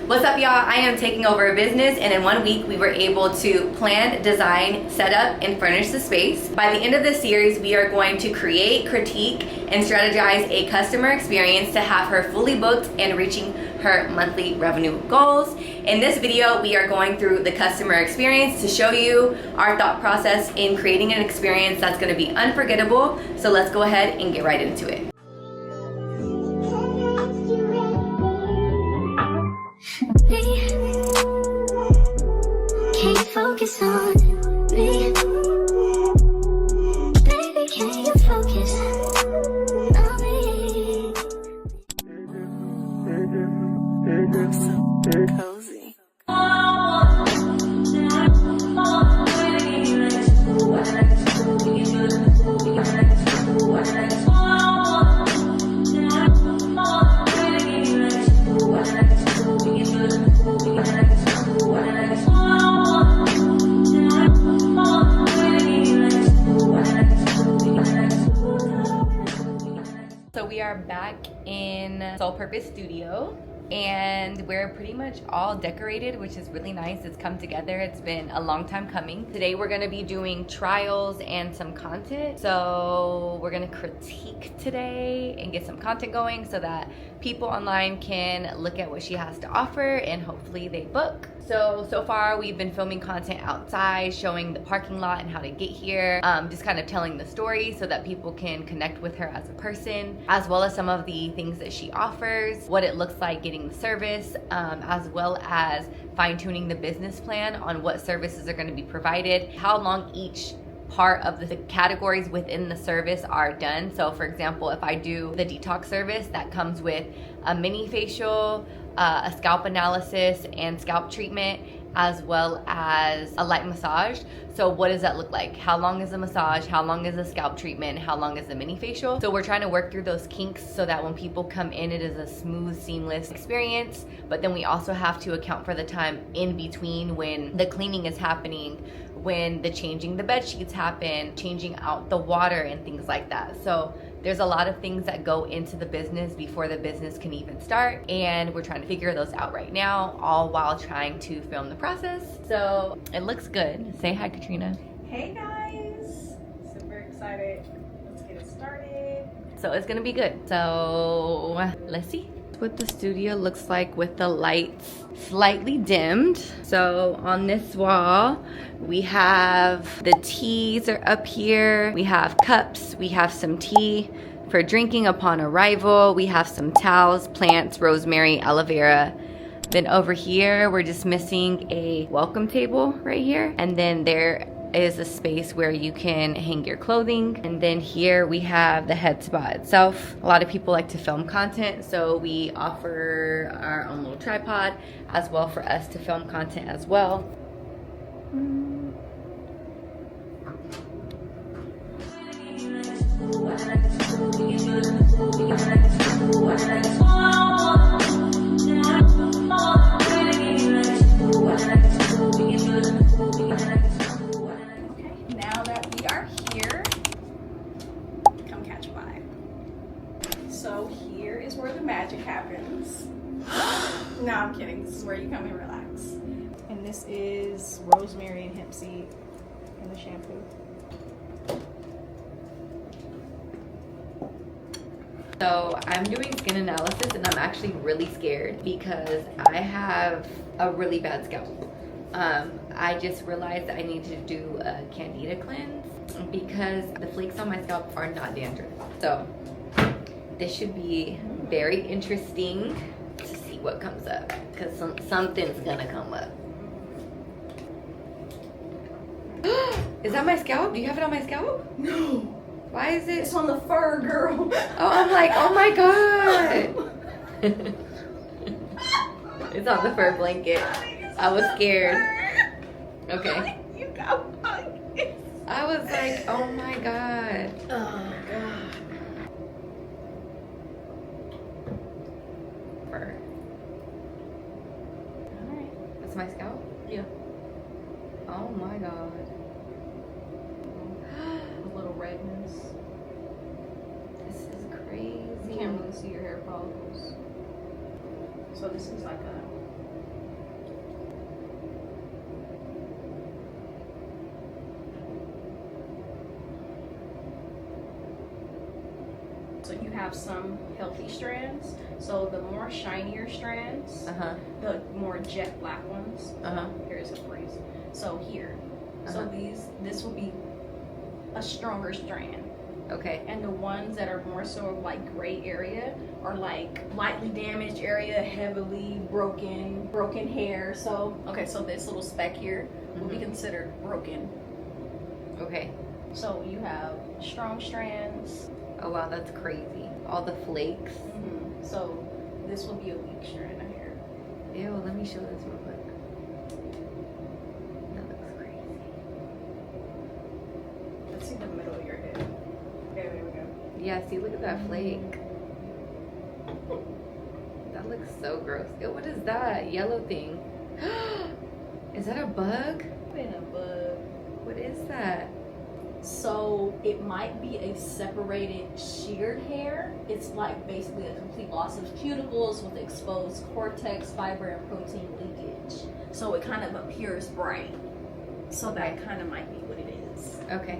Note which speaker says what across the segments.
Speaker 1: What's up, y'all? I am taking over a business, and in 1 week we were able to plan, design, set up, and furnish the space. By the end of this series, we are going to create, critique, and strategize a customer experience to have her fully booked and reaching her monthly revenue goals. In this video, we are going through the customer experience to show you our thought process in creating an experience that's going to be unforgettable. So let's go ahead and get right into it.
Speaker 2: Can you focus on me? Baby, can you focus on me? I'm so cozy.
Speaker 1: So we are back in Soul Purpose Studio, and we're pretty much all decorated, which is really nice. It's come together. It's been a long time coming. Today we're gonna be doing trials and some content. So we're gonna critique today and get some content going so that people online can look at what she has to offer and hopefully they book. So far we've been filming content outside, showing the parking lot and how to get here, just kind of telling the story so that people can connect with her as a person, as well as some of the things that she offers, what it looks like getting the service, as well as fine-tuning the business plan on what services are going to be provided, how long each part of the categories within the service are done. So for example, if I do the detox service, that comes with a mini facial, a scalp analysis and scalp treatment, as well as a light massage. So what does that look like? How long is the massage? How long is the scalp treatment? How long is the mini facial? So we're trying to work through those kinks so that when people come in, it is a smooth, seamless experience. But then we also have to account for the time in between when the cleaning is happening, when the changing the bed sheets happen, changing out the water and things like that. So there's a lot of things that go into the business before the business can even start, and we're trying to figure those out right now, all while trying to film the process. So it looks good. Say hi, Katrina.
Speaker 3: Hey guys, super excited. Let's get it started.
Speaker 1: So it's gonna be good. So let's see what the studio looks like with the lights slightly dimmed. So on this wall, we have the teas are up here. We have cups, we have some tea for drinking upon arrival. We have some towels, plants, rosemary, aloe vera. Then over here, we're just missing a welcome table right here. And then there is a space where you can hang your clothing. And then here we have the head spa itself. A lot of people like to film content, so we offer our own little tripod as well for us to film content as well.
Speaker 3: Now that we are here, come catch my eye. So here is where the magic happens. No, I'm kidding. This is where you come and relax. And this is rosemary and hemp seed in the shampoo.
Speaker 1: So I'm doing skin analysis, and I'm actually really scared because I have a really bad scalp. I just realized I need to do a candida cleanse because the flakes on my scalp are not dandruff. So this should be very interesting to see what comes up, because something's gonna come up. Is that my scalp? Do you have it on my scalp?
Speaker 3: No.
Speaker 1: Why is it?
Speaker 3: It's on the fur, girl.
Speaker 1: Oh, I'm like, oh my god. It's on the fur blanket. I was scared. Okay.
Speaker 3: You got fungus.
Speaker 1: I was like, oh my god.
Speaker 3: Oh god.
Speaker 1: Fur. Alright. That's my scalp?
Speaker 3: Yeah.
Speaker 1: Oh my god.
Speaker 3: A little redness.
Speaker 1: This is crazy.
Speaker 3: You can't really see your hair follicles. So this is like a So you have some healthy strands. So the more shinier strands, the more jet black ones. Here's a freeze. So here. So this will be a stronger strand.
Speaker 1: Okay.
Speaker 3: And the ones that are more so of like gray area are like lightly damaged area, heavily broken hair. So okay, so this little speck here will be considered broken.
Speaker 1: Okay.
Speaker 3: So you have strong strands.
Speaker 1: Oh wow, that's crazy. All the flakes.
Speaker 3: So this will be a weak strand of hair.
Speaker 1: Ew, let me show this real quick. That looks crazy.
Speaker 3: Let's see the middle of your head. Okay, there we go.
Speaker 1: Yeah, see, look at that flake. That looks so gross. Ew, what is that yellow thing? Is that a bug?
Speaker 3: Been a bug.
Speaker 1: What is that?
Speaker 3: So it might be a separated sheared hair. It's like basically a complete loss of cuticles with exposed cortex, fiber, and protein leakage. So it kind of appears bright. So that kind of might be what it is.
Speaker 1: Okay.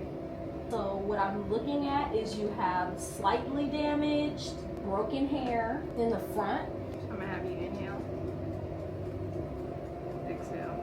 Speaker 3: So what I'm looking at is you have slightly damaged, broken hair in the front. I'm gonna have you inhale. Exhale.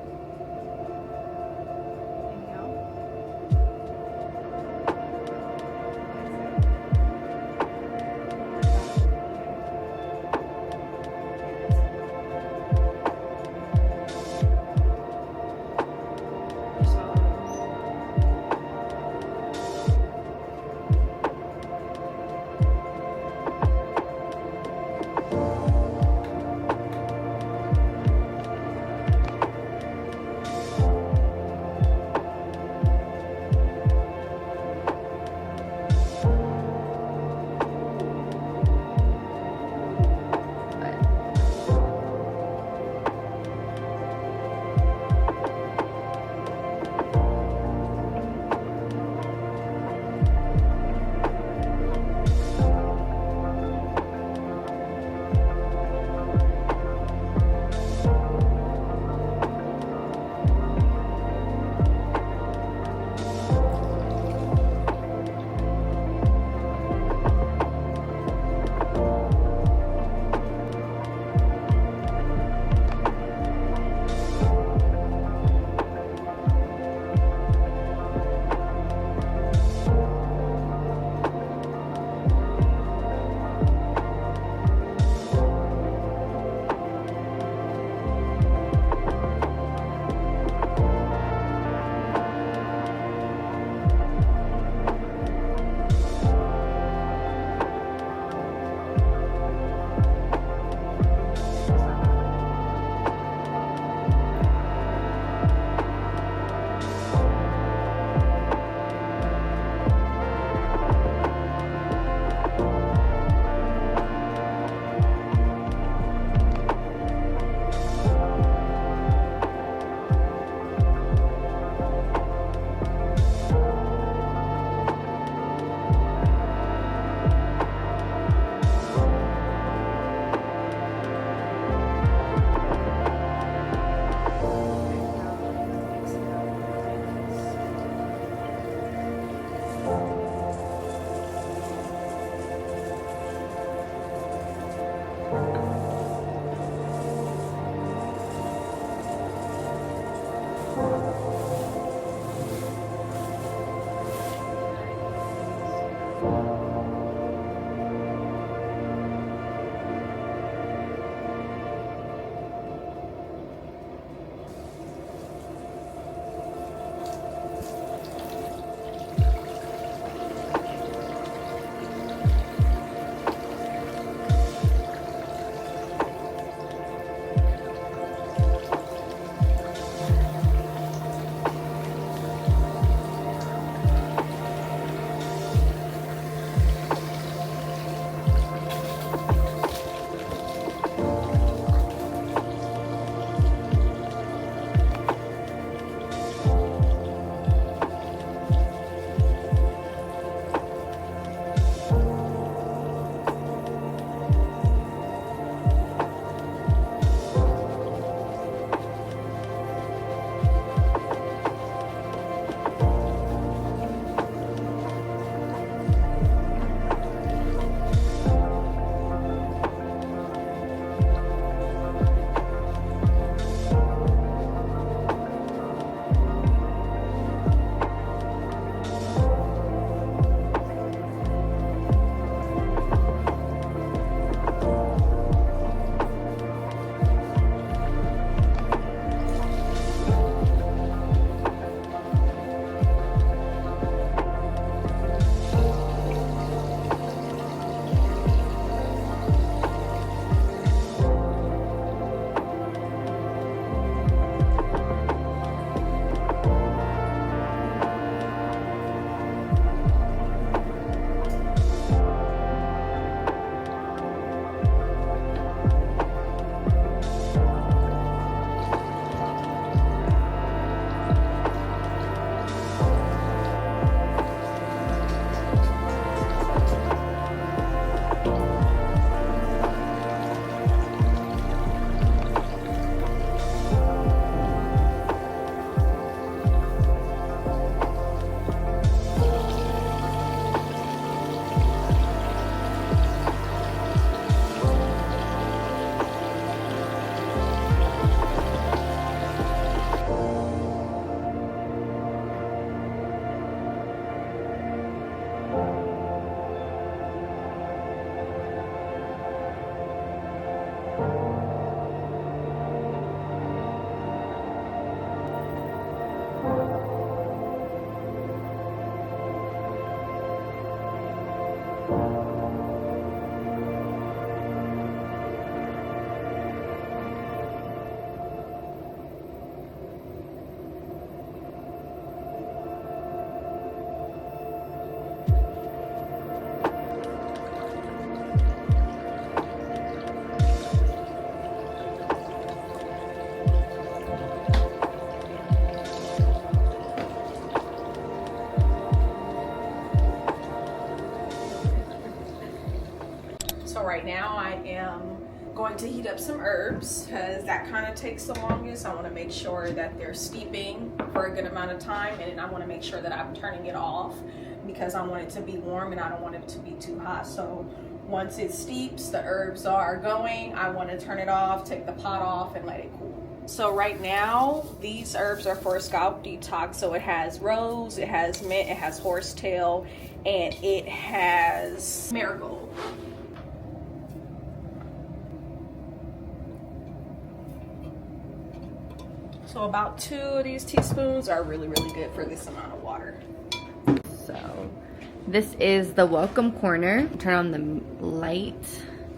Speaker 3: right now I am going to heat up some herbs because that kind of takes the longest. I want to make sure that they're steeping for a good amount of time, and then I want to make sure that I'm turning it off because I want it to be warm and I don't want it to be too hot. So once it steeps, the herbs are going, I want to turn it off, take the pot off, and let it cool. So right now, these herbs are for scalp detox. So it has rose, it has mint, it has horsetail, and it has marigold. So about 2 of these teaspoons are really, really good for this amount of water.
Speaker 1: So this is the welcome corner. Turn on the light.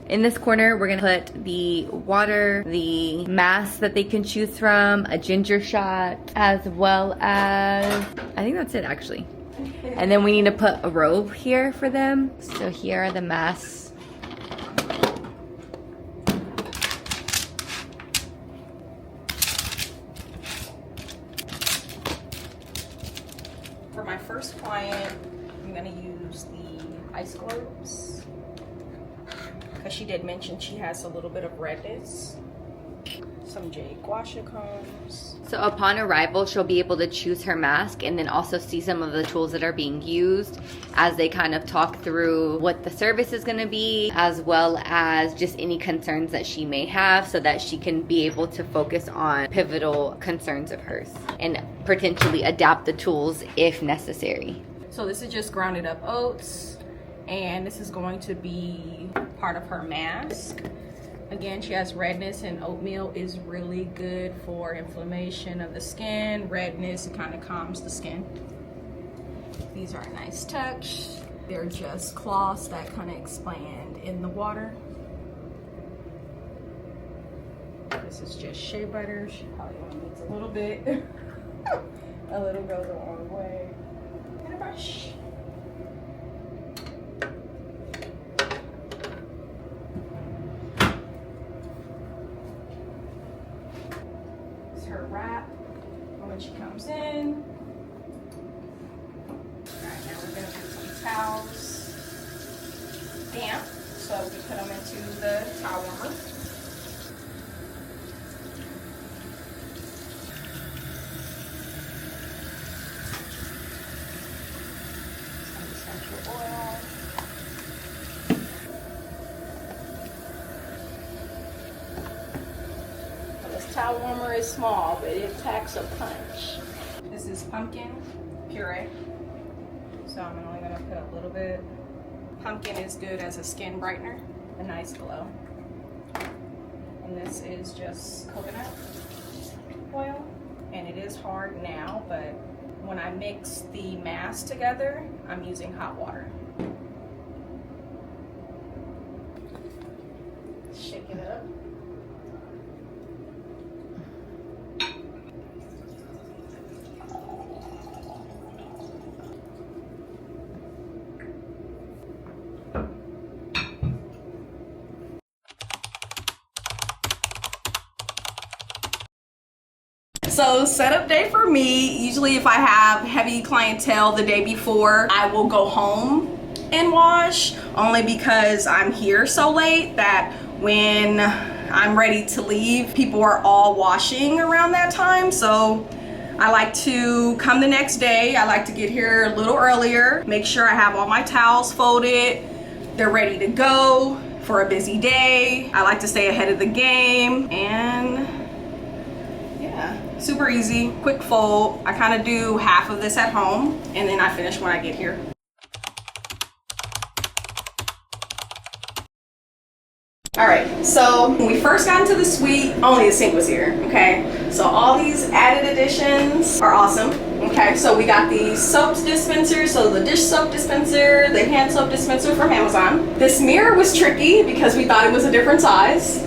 Speaker 1: In this corner, we're gonna put the water, the mask that they can choose from, a ginger shot, as well as, I think that's it actually. And then we need to put a robe here for them. So here are the masks.
Speaker 3: For my first client, I'm gonna use the ice globes because she did mention she has a little bit of redness. Some jade gua sha combs.
Speaker 1: So upon arrival, she'll be able to choose her mask and then also see some of the tools that are being used as they kind of talk through what the service is going to be, as well as just any concerns that she may have, so that she can be able to focus on pivotal concerns of hers and potentially adapt the tools if necessary.
Speaker 3: So this is just grounded up oats, and this is going to be part of her mask. Again, she has redness, and oatmeal is really good for inflammation of the skin. Redness, it kind of calms the skin. These are a nice touch. They're just cloths that kind of expand in the water. This is just shea butter. She probably only needs a little bit. A little goes a long way. And a brush. Her wrap when she comes in. Alright, now we're going to put some towels damp, so we put them into the towel warmer. Some essential oil. Towel warmer is small, but it packs a punch. This is pumpkin puree, so I'm only gonna put a little bit. Pumpkin is good as a skin brightener, a nice glow. And this is just coconut oil, and it is hard now, but when I mix the mask together, I'm using hot water. Shake it up. So setup day for me, usually if I have heavy clientele the day before, I will go home and wash, only because I'm here so late that when I'm ready to leave, people are all washing around that time. So I like to come the next day. I like to get here a little earlier, make sure I have all my towels folded, they're ready to go for a busy day. I like to stay ahead of the game, and yeah, super easy, quick fold. I kind of do half of this at home, and then I finish when I get here. All right, so when we first got into the suite, only the sink was here, okay? So all these added additions are awesome, okay? So we got the soap dispenser, so the dish soap dispenser, the hand soap dispenser from Amazon. This mirror was tricky because we thought it was a different size,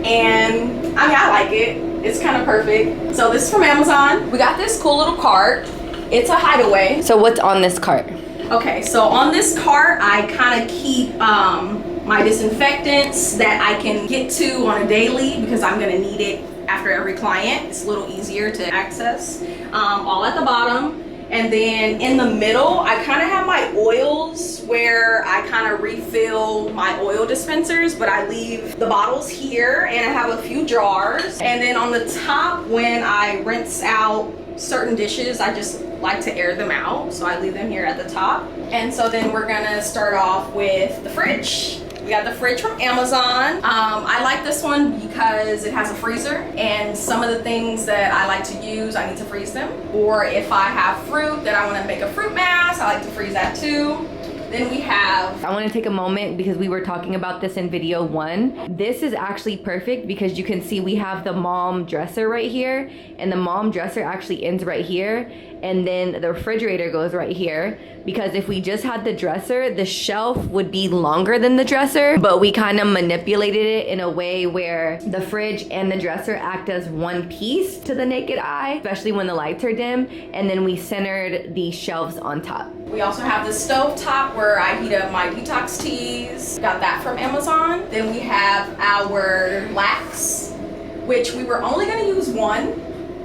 Speaker 3: and I mean, I like it. It's kind of perfect. So this is from Amazon. We got this cool little cart. It's a hideaway.
Speaker 1: So what's on this cart?
Speaker 3: Okay, so on this cart, I kind of keep my disinfectants that I can get to on a daily because I'm gonna need it after every client. It's a little easier to access. All at the bottom. And then in the middle, I kind of have my oils where I kind of refill my oil dispensers, but I leave the bottles here and I have a few jars. And then on the top, when I rinse out certain dishes, I just like to air them out. So I leave them here at the top. And so then we're gonna start off with the fridge. We got the fridge from Amazon. I like this one because it has a freezer, and some of the things that I like to use, I need to freeze them. Or if I have fruit that I want to make a fruit mask, I like to freeze that too. Then we have...
Speaker 1: I want to take a moment because we were talking about this in video 1. This is actually perfect because you can see we have the mom dresser right here, and the mom dresser actually ends right here, and then the refrigerator goes right here. Because if we just had the dresser, the shelf would be longer than the dresser, but we kind of manipulated it in a way where the fridge and the dresser act as one piece to the naked eye, especially when the lights are dim, and then we centered the shelves on top.
Speaker 3: We also have the stove top where I heat up my detox teas. Got that from Amazon. Then we have our lax, which we were only gonna use one,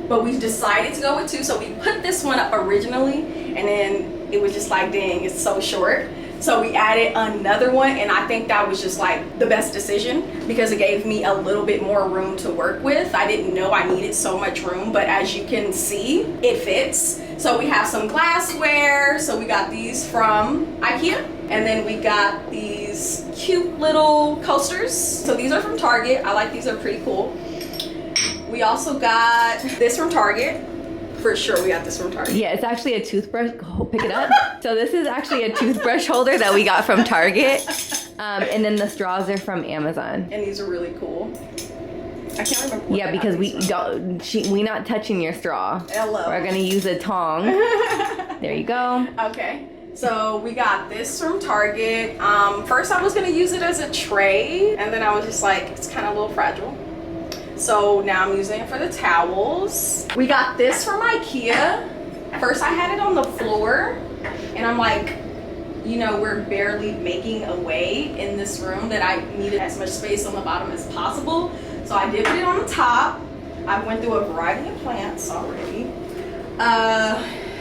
Speaker 3: but we decided to go with 2. So we put this one up originally, and then it was just like, dang, it's so short. So we added another one, and I think that was just like the best decision because it gave me a little bit more room to work with. I didn't know I needed so much room, but as you can see, it fits. So we have some glassware. So we got these from IKEA, and then we got these cute little coasters. So these are from Target. I like these, are pretty cool. We also got this from Target. For sure, we got this from Target.
Speaker 1: Yeah, it's actually a toothbrush. Oh, pick it up. So this is actually a toothbrush holder that we got from Target. And then the straws are from Amazon.
Speaker 3: And these are really cool. I can't remember what
Speaker 1: Yeah, because we not touching your straw.
Speaker 3: Hello.
Speaker 1: We're gonna use a tong. There you go.
Speaker 3: Okay. So we got this from Target. First I was gonna use it as a tray, and then I was just like, it's kind of a little fragile. So now I'm using it for the towels. We got this from IKEA. First I had it on the floor, and I'm like, you know, we're barely making a way in this room that I needed as much space on the bottom as possible. So I did put it on the top. I went through a variety of plants already.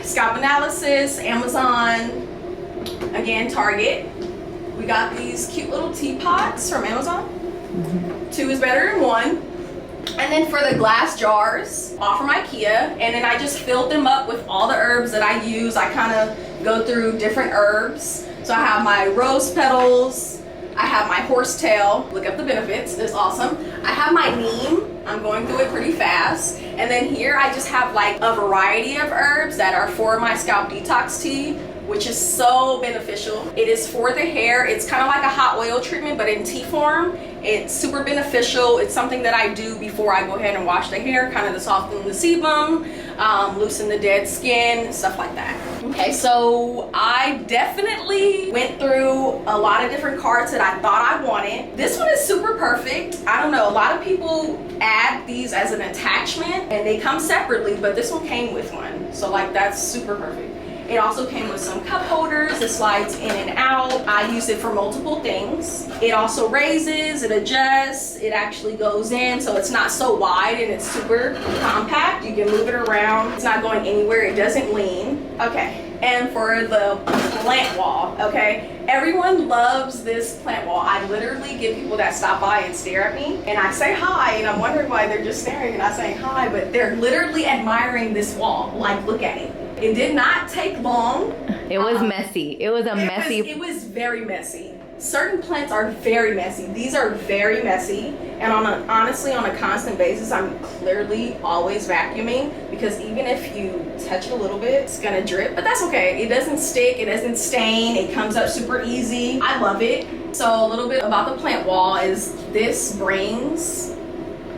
Speaker 3: Scalp analysis, Amazon, again, Target. We got these cute little teapots from Amazon. 2 is better than 1. And then for the glass jars, all from IKEA. And then I just filled them up with all the herbs that I use. I kind of go through different herbs. So I have my rose petals. I have my horsetail. Look up the benefits, it's awesome. I have my neem. I'm going through it pretty fast. And then here I just have like a variety of herbs that are for my scalp detox tea, which is so beneficial. It is for the hair. It's kind of like a hot oil treatment, but in tea form. It's super beneficial. It's something that I do before I go ahead and wash the hair, kind of to soften the sebum, loosen the dead skin, stuff like that. Okay, so I definitely went through a lot of different cards that I thought I wanted. This one is super perfect. I don't know, a lot of people add these as an attachment and they come separately, but this one came with one. So like, that's super perfect. It also came with some cup holders. It slides in and out. I use it for multiple things. It also raises, it adjusts, it actually goes in, so it's not so wide and it's super compact. You can move it around. It's not going anywhere. It doesn't lean. Okay, and for the plant wall, okay? Everyone loves this plant wall. I literally get people that stop by and stare at me, and I say hi, and I'm wondering why they're just staring and not saying hi, but they're literally admiring this wall. Like, look at it. It did not take long.
Speaker 1: It was messy. It was messy.
Speaker 3: It was very messy. Certain plants are very messy. These are very messy. And honestly, on a constant basis, I'm clearly always vacuuming because even if you touch it a little bit, it's gonna drip, but that's okay. It doesn't stick, it doesn't stain, it comes up super easy. I love it. So a little bit about the plant wall is this brings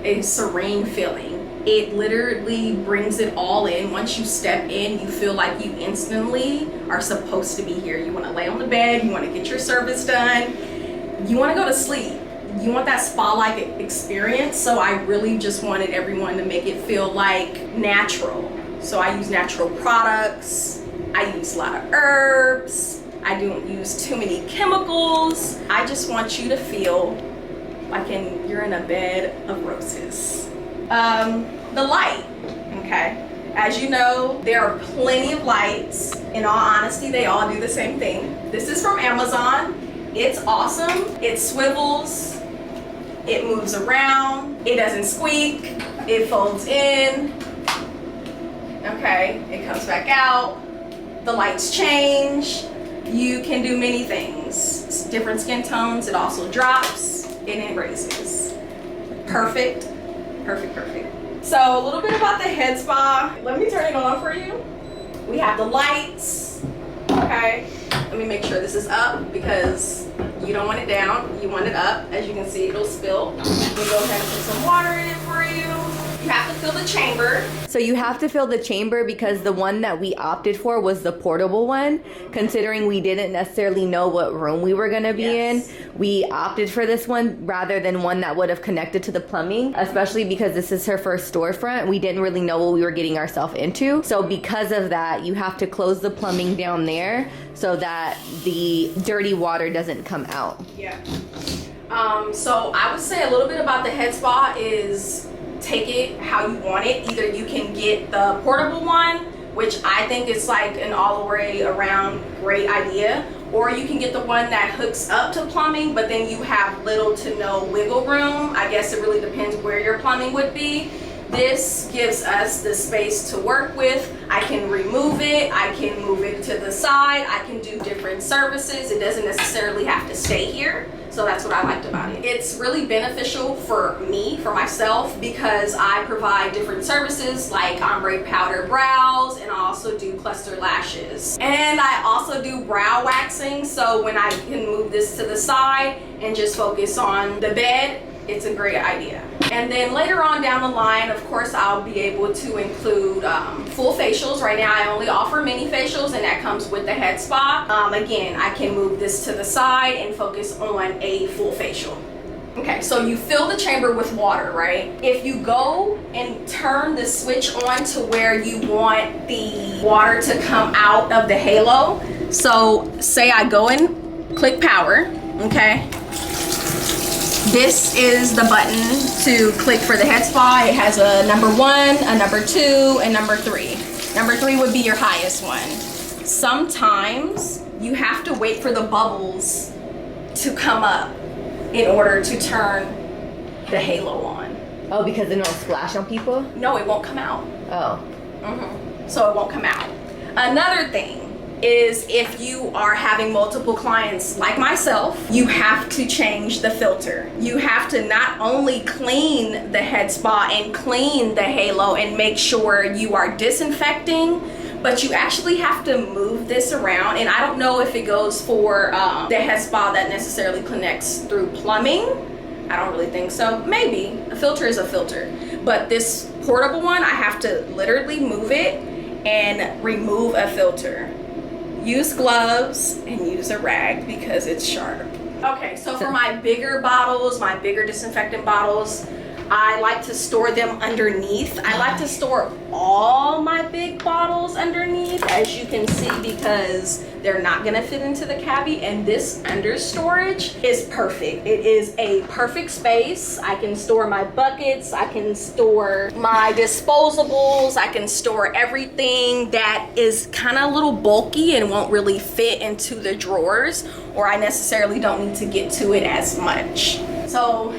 Speaker 3: a serene feeling. It literally brings it all in. Once you step in, you feel like you instantly are supposed to be here. You want to lay on the bed, you want to get your service done, you want to go to sleep. You want that spa-like experience. So I really just wanted everyone to make it feel like natural. So I use natural products. I use a lot of herbs. I don't use too many chemicals. I just want you to feel like you're in a bed of roses. The light, okay? As you know, there are plenty of lights. In all honesty, they all do the same thing. This is from Amazon. It's awesome. It swivels, it moves around, it doesn't squeak, it folds in, okay, it comes back out, the lights change, you can do many things. It's different skin tones, it also drops, and it raises. Perfect, perfect, perfect. So a little bit about the head spa. Let me turn it on for you. We have the lights, okay? Let me make sure this is up because you don't want it down, you want it up. As you can see, it'll spill. We'll go ahead and put some water in it for you. You have to fill the chamber.
Speaker 1: So you have to fill the chamber because the one that we opted for was the portable one. Considering we didn't necessarily know what room we were gonna be in, we opted for this one rather than one that would have connected to the plumbing, especially because this is her first storefront. We didn't really know what we were getting ourselves into. So because of that, you have to close the plumbing down there so that the dirty water doesn't come out.
Speaker 3: Yeah. So I would say a little bit about the head spa is take it how you want it. Either you can get the portable one, which I think is like an all the way around great idea, or you can get the one that hooks up to plumbing, but then you have little to no wiggle room. I guess it really depends where your plumbing would be. This gives us the space to work with. I can remove it, I can move it to the side, I can do different services. It doesn't necessarily have to stay here. So that's what I liked about it. It's really beneficial for me, for myself, because I provide different services like ombre powder brows, and I also do cluster lashes. And I also do brow waxing, so when I can move this to the side and just focus on the bed, it's a great idea. And then later on down the line, of course, I'll be able to include full facials. Right now I only offer mini facials, and that comes with the head spa. Again, I can move this to the side and focus on a full facial. Okay, so you fill the chamber with water, right? If you go and turn the switch on to where you want the water to come out of the halo, so say I go and click power, okay? This is the button to click for the head spa. It has a number 1, a number 2, and number 3. Number 3 would be your highest one. Sometimes you have to wait for the bubbles to come up in order to turn the halo on.
Speaker 1: Oh, because then it'll splash on people?
Speaker 3: No, it won't come out.
Speaker 1: Oh.
Speaker 3: So it won't come out. Another thing is if you are having multiple clients like myself, you have to change the filter. You have to not only clean the head spa and clean the halo and make sure you are disinfecting, but you actually have to move this around. And I don't know if it goes for the head spa that necessarily connects through plumbing. I don't really think so. Maybe. A filter is a filter. But this portable one, I have to literally move it and remove a filter. Use gloves and use a rag because it's sharp. Okay, so for my bigger bottles, my bigger disinfectant bottles, I like to store them underneath. I like to store all my big bottles underneath, as you can see, because they're not gonna fit into the cavity, and this under storage is perfect. It is a perfect space. I can store my buckets, I can store my disposables, I can store everything that is kind of a little bulky and won't really fit into the drawers, or I necessarily don't need to get to it as much. So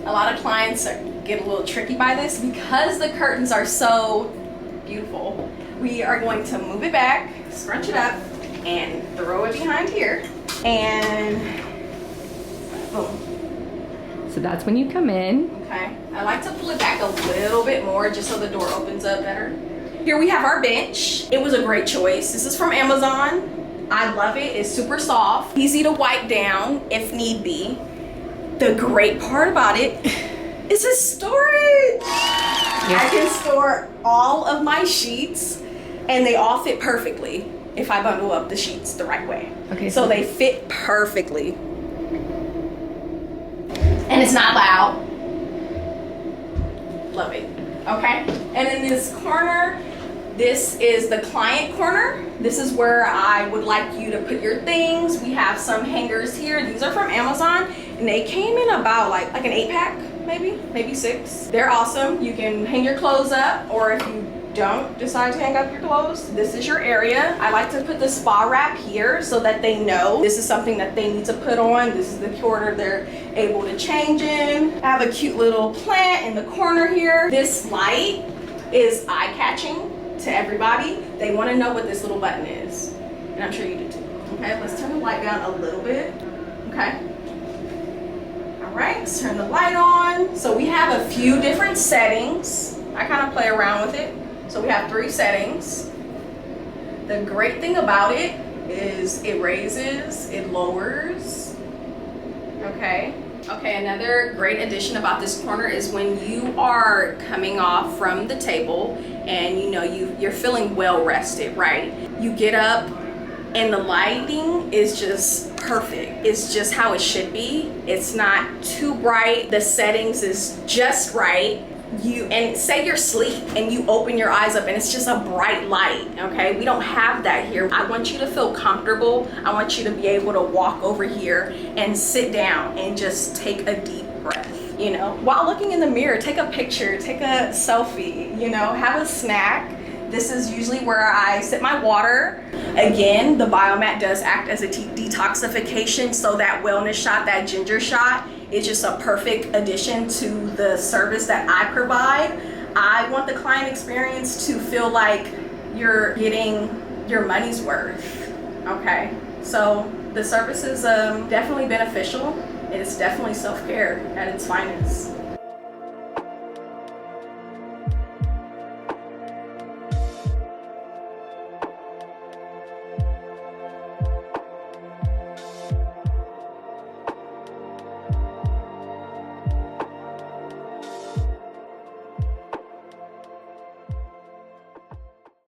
Speaker 3: a lot of clients get a little tricky by this because the curtains are so beautiful. We are going to move it back, scrunch it up, and throw it behind here, and boom.
Speaker 1: So that's when you come in.
Speaker 3: Okay, I like to pull it back a little bit more just so the door opens up better. Here we have our bench. It was a great choice. This is from Amazon. I love it. It's super soft, easy to wipe down if need be. The great part about it is the storage. I can store all of my sheets, and they all fit perfectly if I bundle up the sheets the right way.
Speaker 1: Okay.
Speaker 3: So they fit perfectly. And it's not loud. Love it. Okay. And in this corner, this is the client corner. This is where I would like you to put your things. We have some hangers here. These are from Amazon, and they came in about like an 8-pack. maybe 6. They're awesome. You can hang your clothes up, or if you don't decide to hang up your clothes, this is your area. I like to put the spa wrap here so that they know this is something that they need to put on. This is the quarter they're able to change in. I have a cute little plant in the corner here. This light is eye-catching to everybody. They want to know what this little button is, and I'm sure you do too. Okay, let's turn the light down a little bit. Okay. All right, let's turn the light on. So we have a few different settings. I kind of play around with it. So we have 3 settings. The great thing about it is it raises, it lowers. Okay. Okay, another great addition about this corner is when you are coming off from the table and you know you're feeling well rested, right? You get up and the lighting is just perfect. It's just how it should be. It's not too bright. The settings is just right. And say you're asleep and you open your eyes up and it's just a bright light. Okay, we don't have that here. I want you to feel comfortable. I want you to be able to walk over here and sit down and just take a deep breath, you know, while looking in the mirror. Take a picture, take a selfie, you know, have a snack. This is usually where I sip my water. Again, the biomat does act as a detoxification, so that wellness shot, that ginger shot, is just a perfect addition to the service that I provide. I want the client experience to feel like you're getting your money's worth. Okay, so the service is definitely beneficial. It's definitely self-care at its finest.